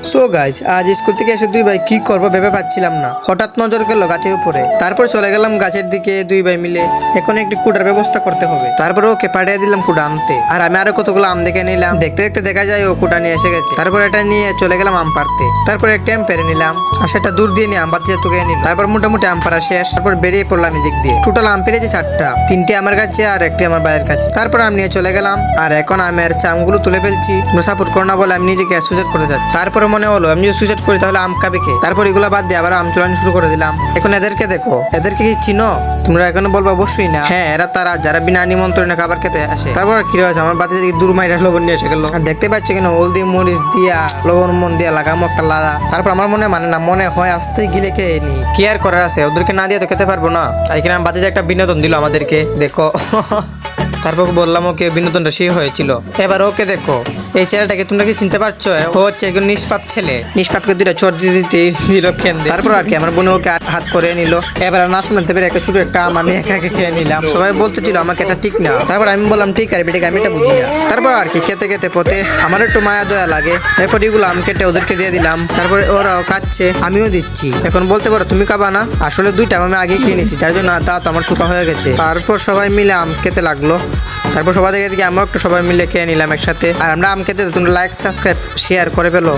So guys আজ school থেকে এসে দুই ভাই কি করবো ভেবে পাচ্ছিলাম না। হঠাৎ নজর গেল গাছের উপরে, তারপর চলে গেলাম গাছের দিকে দুই ভাই মিলে। এখন একটি কুড়ার ব্যবস্থা করতে হবে। তারপর ওকে পাঠিয়ে দিলাম কুড়া আনতে, আর আমি আরো কতগুলো আম দেখে নিলাম। দেখতে দেখতে দেখা যায় ও কুড়া নিয়ে এসে গেছে। তারপর এটা নিয়ে চলে গেলাম আম পাড়তে। তারপর একটা আম পেরে নিলাম আর সেটা দূর দিয়ে নিয়ে আম পাতিয়ে তুলে নিলাম। তারপর মোটামুটি আম পাড়া শেষ। তারপর বেরিয়ে পড়লাম এদিক দিয়ে। টোটাল আম পেরেছি 4টা, 3টে আমার কাছে আর একটি আমার ভাইয়ের কাছে। তারপর আম নিয়ে চলে গেলাম, আর এখন আমের চামগুলো তুলে ফেলছি। সাপোর্ট করো না বলে আমি নিজেকে সুইসাইড করতে যাচ্ছি। তারপরে মনে হলো আমি যদি সুইসাইড করি তাহলে আম খাবে কে। তারপর এগুলো বাদ দিয়ে আবার আম চুলানো শুরু করে দিলাম। এখন এদেরকে দেখো, এদেরকে কি চিনো তোমরা? এখন বলবো অবশ্যই না। হ্যাঁ, এরা তারা যারা বিনা নিমন্ত্রণে খাবার খেতে আসে। তারপর কি হয়েছে, আমার বাতি দিকে দুর্মাইরা লবণ নিয়ে এসে গেল। আর দেখতে পাচ্ছ কেন হলদি মরিচ দিয়া লবণ মন দিয়া লাগামো একটা লাড়া। তারপর আমার মনে হয় আসতেই গিলে খেয়ে নি। কি আর করার আছে, ওদেরকে না দিয়ে তো খেতে পারবো না। তাই কিনা বাতি একটা বিনোদন দিল আমাদেরকে, দেখো। তারপর বললাম ওকে বিনোদনটা সে হয়েছিল। এবার ওকে দেখো, এই ছেলেটাকে তোমরা কি চিনতে পারছো? ও হচ্ছে একজন নিষ্পাপ ছেলে। নিষ্পাপকে দুইটা চট দিয়ে দিতে দিল কেন্দ্রে। তারপর আর কি আমার বোন ওকে হাত করে নিল। এবার না শুনতে পেরে একটা ছোট একটা আম আমি একা খেয়ে নিলাম। সবাই বলতেছিল আমাকে এটা ঠিক না। তারপর আমি বললাম ঠিক আর বেটাকে আমি এটা বুঝি না। তারপর আর কি খেতে খেতে পথে আমার একটু মায়া দয়া লাগে। এরপর এগুলো আম কেটে ওদেরকে দিয়ে দিলাম। তারপরে ওরাও খাচ্ছে, আমিও দিচ্ছি। এখন বলতে পারো তুমি খাবা না? আসলে দুইটা আমি আগে খেয়ে নিচ্ছি, যার জন্য দাঁত আমার চুকা হয়ে গেছে। তারপর সবাই মিলে আম খেতে লাগলো। তারপর সবাই দেখে আমিও একটু সবাই মিলে খেয়ে নিলাম একসাথে। আর আমরা আম খেতে তোমরা লাইক সাবস্ক্রাইব শেয়ার করে ফেলো।